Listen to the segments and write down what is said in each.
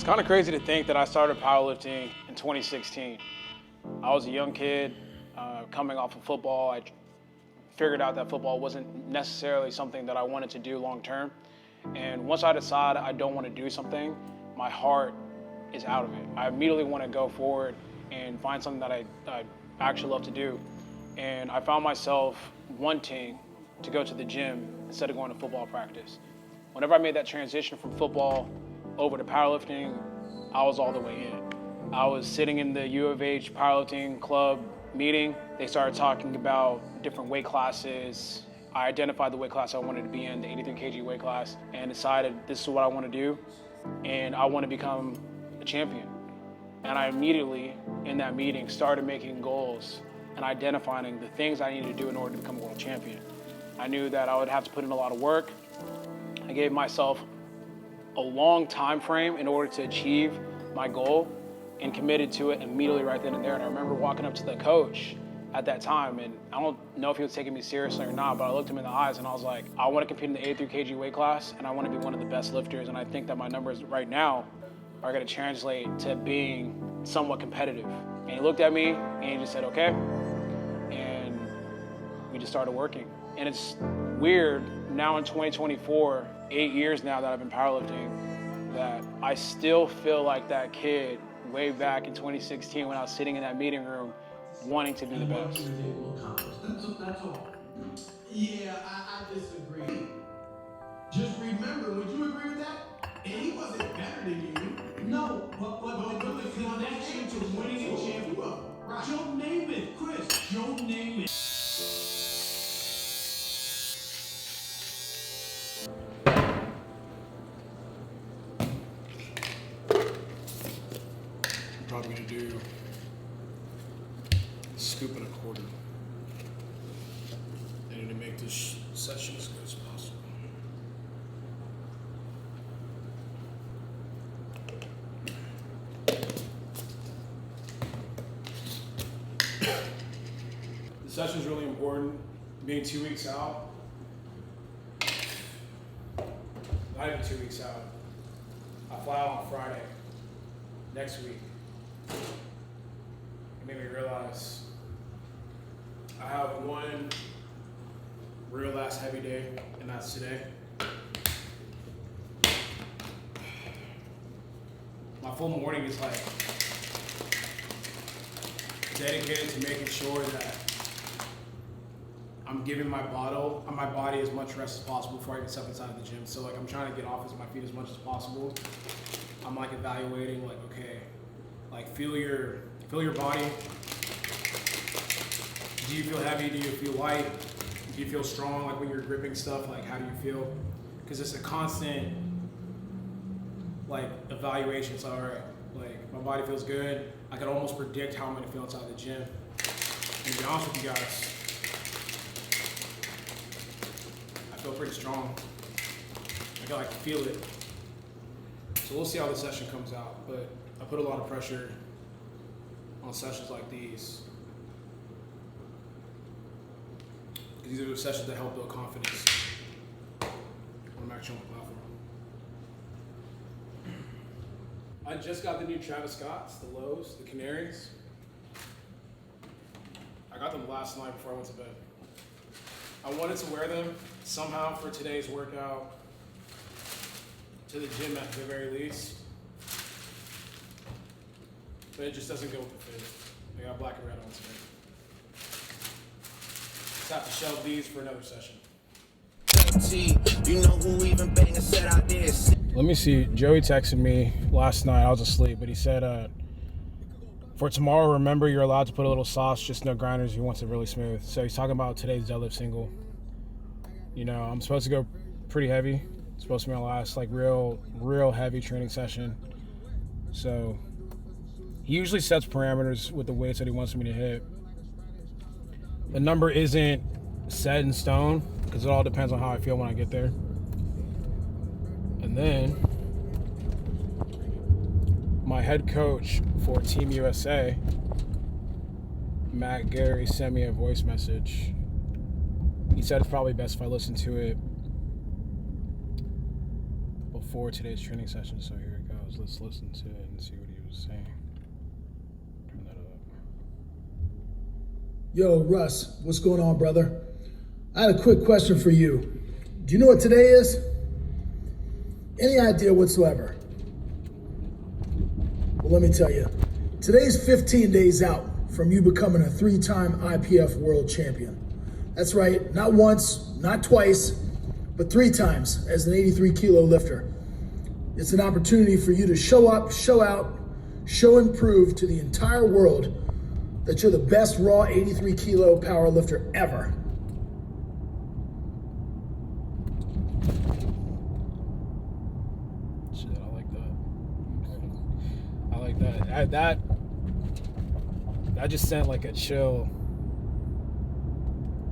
It's kind of crazy to think that I started powerlifting in 2016. I was a young kid coming off of football. I figured out that football wasn't necessarily something that I wanted to do long term. And once I decide I don't want to do something, my heart is out of it. I immediately want to go forward and find something that I actually love to do. And I found myself wanting to go to the gym instead of going to football practice. Whenever I made that transition from football over to powerlifting, I was all the way in. I was sitting in the U of H powerlifting club meeting. They started talking about different weight classes. I identified the weight class I wanted to be in, the 83 kg weight class, and decided this is what I want to do, and I want to become a champion. And I immediately, in that meeting, started making goals and identifying the things I needed to do in order to become a world champion. I knew that I would have to put in a lot of work. I gave myself a long time frame in order to achieve my goal and committed to it immediately right then and there. And I remember walking up to the coach at that time, and I don't know if he was taking me seriously or not, but I looked him in the eyes and I was like, I want to compete in the 83 kg weight class, and I want to be one of the best lifters, and I think that my numbers right now are going to translate to being somewhat competitive. And he looked at me and he just said, okay. And we just started working. And it's weird now in 2024, 8 years now that I've been powerlifting, that I still feel like that kid way back in 2016 when I was sitting in that meeting room wanting to be the best. That's all. Yeah, I disagree. Just remember, would you agree with that? And he wasn't better than you. No, but the connection to winning a championship. Right. Joe Namath, Chris. Joe Namath. Probably gonna do a scoop and a quarter. I need to make this session as good as possible. The session is really important. Being 2 weeks out, not even 2 weeks out. I fly out on Friday next week. It made me realize I have one real last heavy day, and that's today. My full morning is like dedicated to making sure that I'm giving my body as much rest as possible before I get step inside the gym. So like I'm trying to get off my feet as much as possible. I'm like evaluating, like, okay, like feel your body. Do you feel heavy? Do you feel light? Do you feel strong? Like when you're gripping stuff, like how do you feel? Because it's a constant like evaluation. So all right, like my body feels good. I can almost predict how I'm gonna feel inside the gym. And to be honest with you guys, I feel pretty strong. I can like feel it. So we'll see how the session comes out, but I put a lot of pressure on sessions like these. These are the sessions that help build confidence when I'm actually on the platform. I just got the new Travis Scotts, the lows, the Canaries. I got them last night before I went to bed. I wanted to wear them somehow for today's workout, to the gym at the very least, but it just doesn't go with the fit. I got black and red on today. Just have to shelve these for another session. Let me see. Joey texted me last night. I was asleep, but he said, for tomorrow, remember you're allowed to put a little sauce, just no grinders. He wants it really smooth. So he's talking about today's deadlift single. You know, I'm supposed to go pretty heavy. It's supposed to be my last like real heavy training session. So he usually sets parameters with the weights that he wants me to hit. The number isn't set in stone because it all depends on how I feel when I get there. And then my head coach for Team USA, Matt Gary, sent me a voice message. He said it's probably best if I listen to it before today's training session, so here it goes. let's listen to it and see what he was saying. Turn that up. Yo, Russ, what's going on, brother? I had a quick question for you. Do you know what today is? Any idea whatsoever? Well, let me tell you. Today's 15 days out from you becoming a 3-time IPF world champion. That's right, not once, not twice, but 3 times as an 83-kilo lifter. It's an opportunity for you to show up, show out, show and prove to the entire world that you're the best raw 83-kilo power lifter ever. Shit, I like that. I like that. That just sent like a chill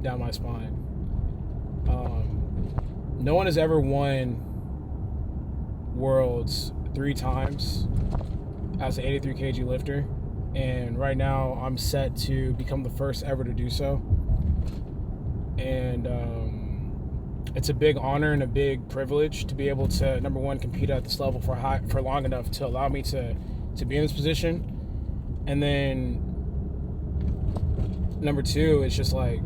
down my spine. No one has ever won Worlds 3 times as an 83 kg lifter, and right now I'm set to become the first ever to do so. And it's a big honor and a big privilege to be able to, number one, compete at this level for long enough to allow me to be in this position, and then number 2, it's just like,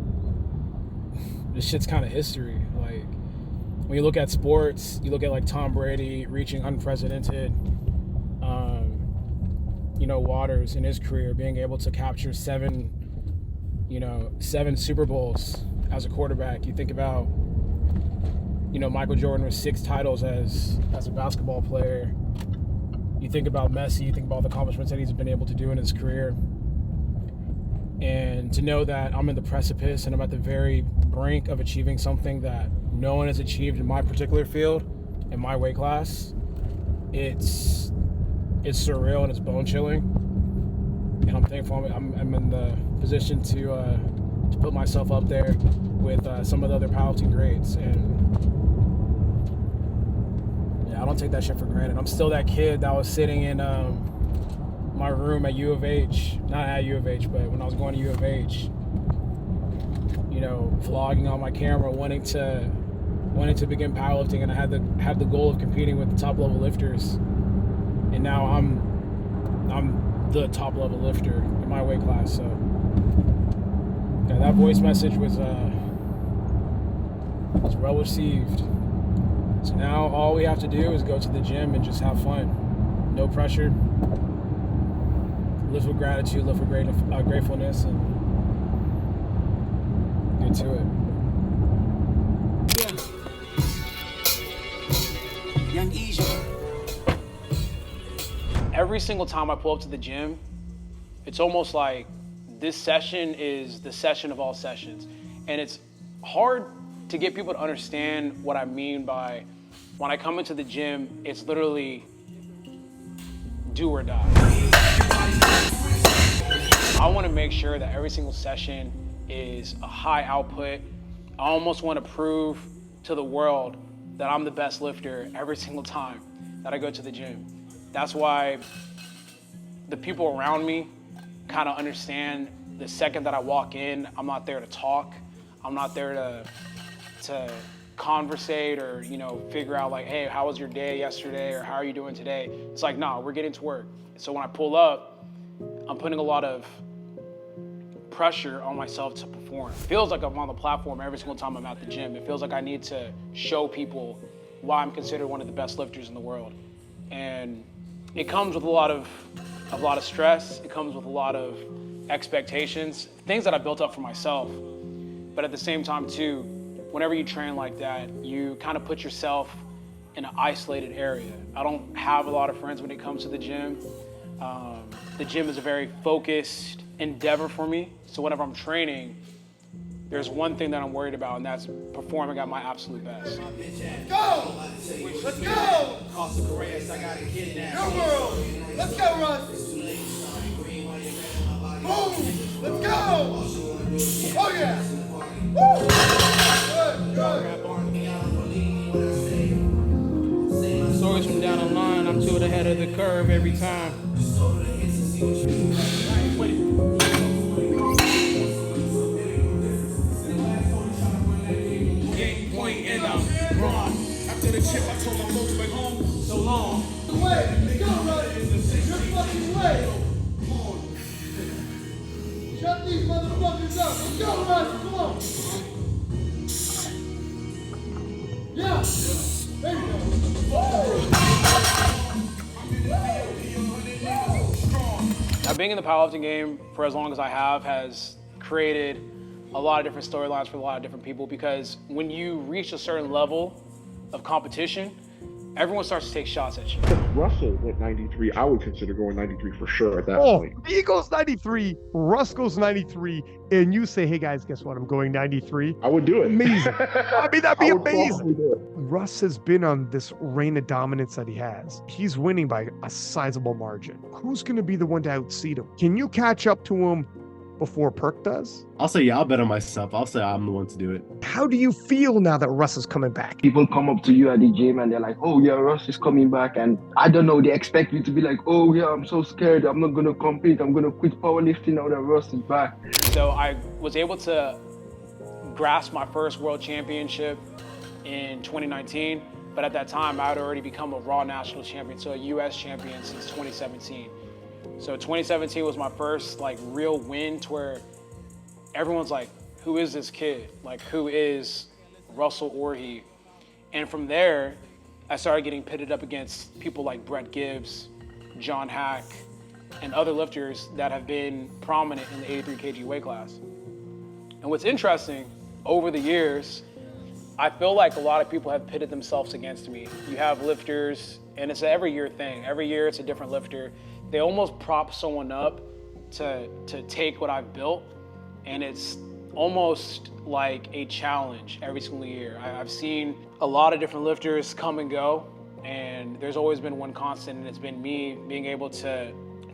this shit's kind of history. Like, when you look at sports, you look at like Tom Brady reaching unprecedented, waters in his career, being able to capture 7 Super Bowls as a quarterback. You think about, Michael Jordan with 6 titles as a basketball player. You think about Messi, you think about the accomplishments that he's been able to do in his career. And to know that I'm in the precipice and I'm at the very brink of achieving something that no one has achieved in my particular field, in my weight class, it's surreal and it's bone-chilling. And I'm thankful I'm in the position to put myself up there with some of the other powerlifting greats. And yeah, I don't take that shit for granted. I'm still that kid that was sitting in my room at U of H, not at U of H, but when I was going to U of H, vlogging on my camera, wanting to begin powerlifting, and I had the goal of competing with the top level lifters, and now I'm the top level lifter in my weight class. So yeah, that voice message was well received. So now all we have to do is go to the gym and just have fun, no pressure. Live with gratitude, live with gratefulness, and get to it. Young Asia. Every single time I pull up to the gym, it's almost like this session is the session of all sessions. And it's hard to get people to understand what I mean by, when I come into the gym, it's literally do or die. I want to make sure that every single session is a high output. I almost want to prove to the world that I'm the best lifter every single time that I go to the gym. That's why the people around me kind of understand the second that I walk in, I'm not there to talk. I'm not there to conversate or, figure out like, hey, how was your day yesterday or how are you doing today? It's like, nah, we're getting to work. So when I pull up, I'm putting a lot of pressure on myself to perform. It feels like I'm on the platform every single time I'm at the gym. It feels like I need to show people why I'm considered one of the best lifters in the world. And it comes with a lot of stress. It comes with a lot of expectations, things that I built up for myself. But at the same time too, whenever you train like that, you kind of put yourself in an isolated area. I don't have a lot of friends when it comes to the gym. The gym is a very focused endeavor for me. So whenever I'm training, there's one thing that I'm worried about, and that's performing at my absolute best. Go! Let's go! Your world! Let's go, Russ! Boom! Let's go! Oh yeah! Woo! Good, good. Stories from down the line, I'm to the head of the curve every time. Game point and I'm wrong. After the chip, I told my folks back home, so long. Wait, go! Now, being in the powerlifting game for as long as I have has created a lot of different storylines for a lot of different people, because when you reach a certain level of competition, everyone starts to take shots at you. If Russell went 93, I would consider going 93 for sure at that Oh, point. he goes 93, Russ goes 93, and you say, hey guys, guess what? I'm going 93. I would do it. Amazing. I mean, that'd be I would probably amazing. do it. Russ has been on this reign of dominance that he has. He's winning by a sizable margin. Who's going to be the one to outseed him? Can you catch up to him before Perk does? I'll say, yeah, I'll bet on myself. I'll say I'm the one to do it. How do you feel now that Russ is coming back? People come up to you at the gym and they're like, oh yeah, Russ is coming back. And I don't know, they expect you to be like, oh yeah, I'm so scared. I'm not going to compete. I'm going to quit powerlifting now that Russ is back. So I was able to grasp my first world championship in 2019. But at that time, I had already become a Raw national champion, so a US champion since 2017. So 2017 was my first like real win to where everyone's like, who is this kid? Like, who is Russel Orhii? And from there, I started getting pitted up against people like Brett Gibbs, John Hack, and other lifters that have been prominent in the 83 kg weight class. And what's interesting, over the years, I feel like a lot of people have pitted themselves against me. You have lifters, and it's an every year thing. Every year it's a different lifter. They almost prop someone up to take what I've built, and it's almost like a challenge every single year. I've seen a lot of different lifters come and go, and there's always been one constant, and it's been me being able to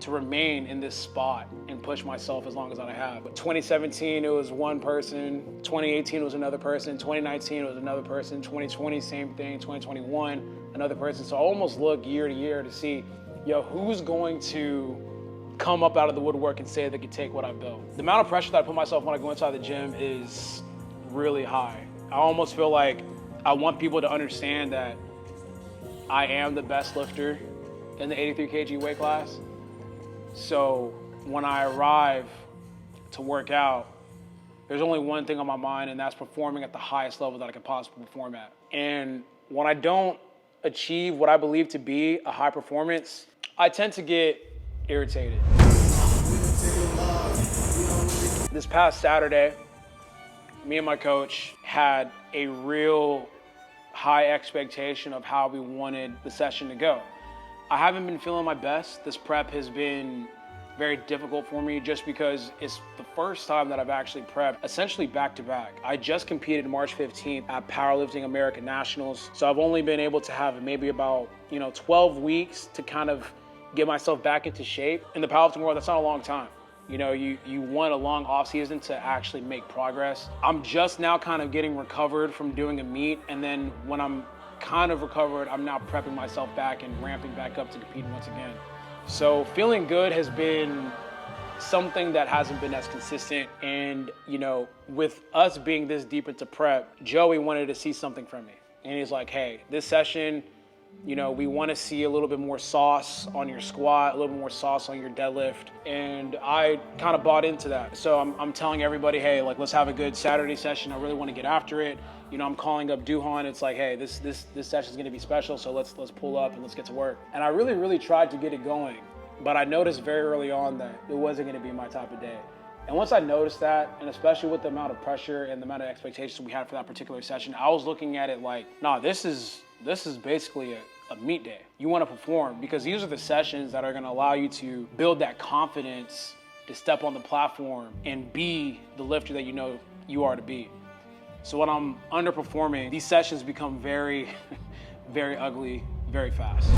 remain in this spot and push myself as long as I have. But 2017, it was one person. 2018 was another person. 2019 was another person. 2020, same thing. 2021, another person. So I almost look year to year to see, yo, who's going to come up out of the woodwork and say they can take what I built. The amount of pressure that I put myself when I go inside the gym is really high. I almost feel like I want people to understand that I am the best lifter in the 83 kg weight class. So when I arrive to work out, there's only one thing on my mind, and that's performing at the highest level that I can possibly perform at. And when I don't achieve what I believe to be a high performance, I tend to get irritated. This past Saturday, me and my coach had a real high expectation of how we wanted the session to go. I haven't been feeling my best. This prep has been very difficult for me just because it's the first time that I've actually prepped essentially back to back. I just competed March 15th at Powerlifting American Nationals. So I've only been able to have maybe about 12 weeks to kind of get myself back into shape. In the powerlifting world, that's not a long time. You want a long off season to actually make progress. I'm just now kind of getting recovered from doing a meet, and then when I'm kind of recovered, I'm now prepping myself back and ramping back up to compete once again. So feeling good has been something that hasn't been as consistent. And, with us being this deep into prep, Joey wanted to see something from me. And he's like, hey, this session, we want to see a little bit more sauce on your squat, a little bit more sauce on your deadlift. And I kind of bought into that. So I'm telling everybody, hey, let's have a good Saturday session. I really want to get after it. I'm calling up Duhan. It's like, hey, this session is going to be special, so let's pull up and let's get to work. And I really, really tried to get it going, but I noticed very early on that it wasn't going to be my type of day. And once I noticed that, and especially with the amount of pressure and the amount of expectations we had for that particular session, I was looking at it like, nah, this is basically a meet day. You want to perform, because these are the sessions that are going to allow you to build that confidence to step on the platform and be the lifter that you are to be. So when I'm underperforming, these sessions become very, very ugly, very fast.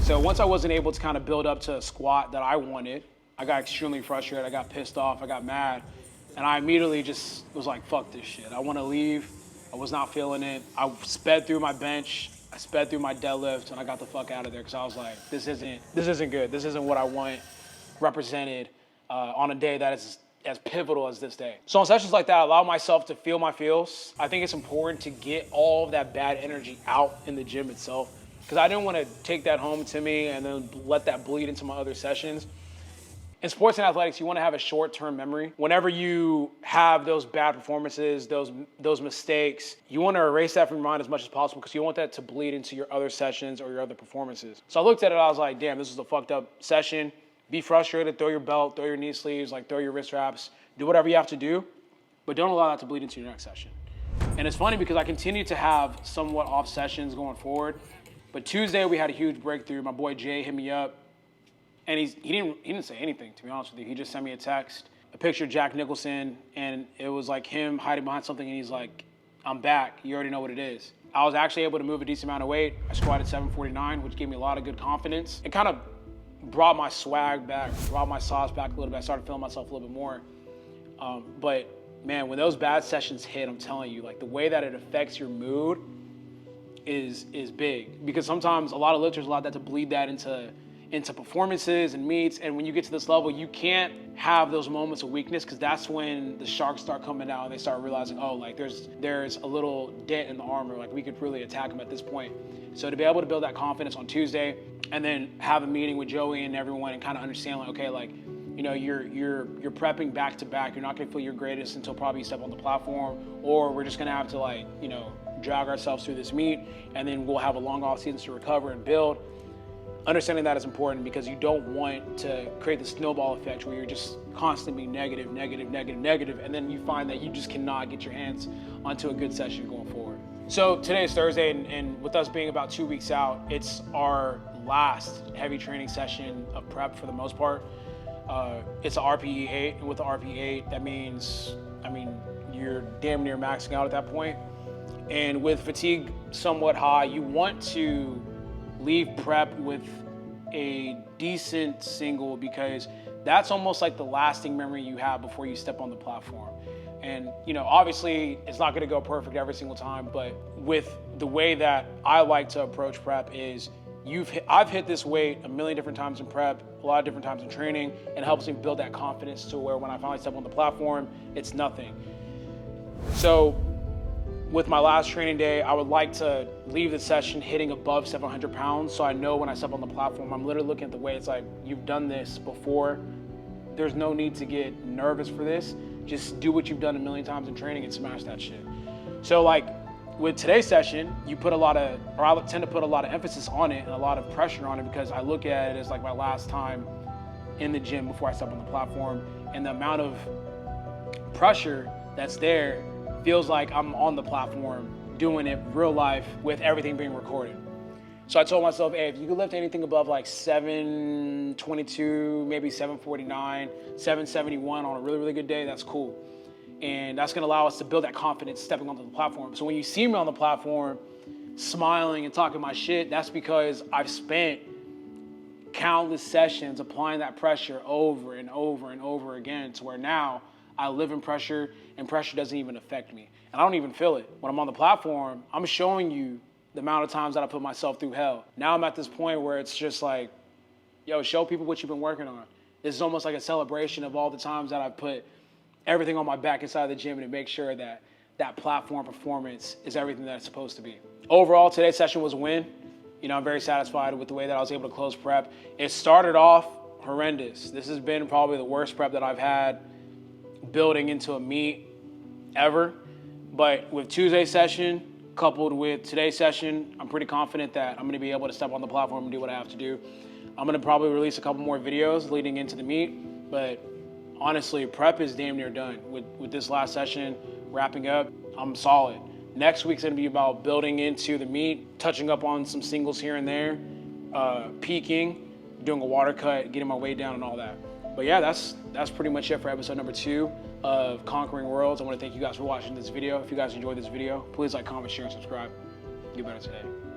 So once I wasn't able to kind of build up to a squat that I wanted, I got extremely frustrated, I got pissed off, I got mad, and I immediately just was like, fuck this shit. I want to leave. I was not feeling it. I sped through my bench, I sped through my deadlift, and I got the fuck out of there because I was like, this isn't good. This isn't what I want represented on a day that is as pivotal as this day. So on sessions like that, I allow myself to feel my feels. I think it's important to get all of that bad energy out in the gym itself, because I didn't want to take that home to me and then let that bleed into my other sessions. In sports and athletics, you want to have a short-term memory. Whenever you have those bad performances, those mistakes, you want to erase that from your mind as much as possible because you want that to bleed into your other sessions or your other performances. So I looked at it, I was like, damn, this is a fucked up session. Be frustrated, throw your belt, throw your knee sleeves, like throw your wrist wraps, do whatever you have to do, but don't allow that to bleed into your next session. And it's funny because I continue to have somewhat off sessions going forward, but Tuesday we had a huge breakthrough. My boy Jay hit me up. And he didn't say anything, to be honest with you. He just sent me a text, a picture of Jack Nicholson, and it was like him hiding behind something, and he's like, I'm back. You already know what it is. I was actually able to move a decent amount of weight. I squatted 749, which gave me a lot of good confidence. It kind of brought my swag back, brought my sauce back a little bit. I started feeling myself a little bit more. But, man, when those bad sessions hit, I'm telling you, like the way that it affects your mood is big. Because sometimes a lot of lifters allow that to bleed that into performances and meets, and when you get to this level, you can't have those moments of weakness because that's when the sharks start coming out and they start realizing, oh, like there's a little dent in the armor, like we could really attack them at this point. So to be able to build that confidence on Tuesday and then have a meeting with Joey and everyone and kind of understand like, okay, like, you know, you're prepping back to back. You're not gonna feel your greatest until probably you step on the platform, or we're just gonna have to like, you know, drag ourselves through this meet, and then we'll have a long off season to recover and build. Understanding that is important because you don't want to create the snowball effect where you're just constantly negative, and then you find that you just cannot get your hands onto a good session going forward. So today is Thursday, and with us being about 2 weeks out, it's our last heavy training session of prep for the most part. It's an RPE 8, and with the RPE 8, that means, you're damn near maxing out at that point. And with fatigue somewhat high, you want to leave prep with a decent single because that's almost like the lasting memory you have before you step on the platform. And, you know, obviously it's not gonna go perfect every single time, but with the way that I like to approach prep is I've hit this weight a million different times in prep, a lot of different times in training, and it helps me build that confidence to where when I finally step on the platform, it's nothing. So with my last training day, I would like to leave the session hitting above 700 pounds so I know when I step on the platform, I'm literally looking at the weight. It's like, you've done this before. There's no need to get nervous for this. Just do what you've done a million times in training and smash that shit. So like with today's session, I tend to put a lot of emphasis on it and a lot of pressure on it because I look at it as like my last time in the gym before I step on the platform, and the amount of pressure that's there feels like I'm on the platform doing it real life with everything being recorded. So I told myself, hey, if you could lift anything above like 722, maybe 749, 771 on a really, really good day, that's cool. And that's gonna allow us to build that confidence stepping onto the platform. So when you see me on the platform smiling and talking my shit, that's because I've spent countless sessions applying that pressure over and over and over again to where now I live in pressure, and pressure doesn't even affect me. And I don't even feel it. When I'm on the platform, I'm showing you the amount of times that I put myself through hell. Now I'm at this point where it's just like, yo, show people what you've been working on. This is almost like a celebration of all the times that I've put everything on my back inside the gym to make sure that that platform performance is everything that it's supposed to be. Overall, today's session was a win. You know, I'm very satisfied with the way that I was able to close prep. It started off horrendous. This has been probably the worst prep that I've had building into a meet ever. But with Tuesday's session, coupled with today's session, I'm pretty confident that I'm gonna be able to step on the platform and do what I have to do. I'm gonna probably release a couple more videos leading into the meet, but honestly, prep is damn near done. With this last session wrapping up, I'm solid. Next week's gonna be about building into the meet, touching up on some singles here and there, peaking, doing a water cut, getting my weight down and all that. But yeah, that's pretty much it for episode number 2 of Conquering Worlds. I want to thank you guys for watching this video. If you guys enjoyed this video, please like, comment, share, and subscribe. Get better today.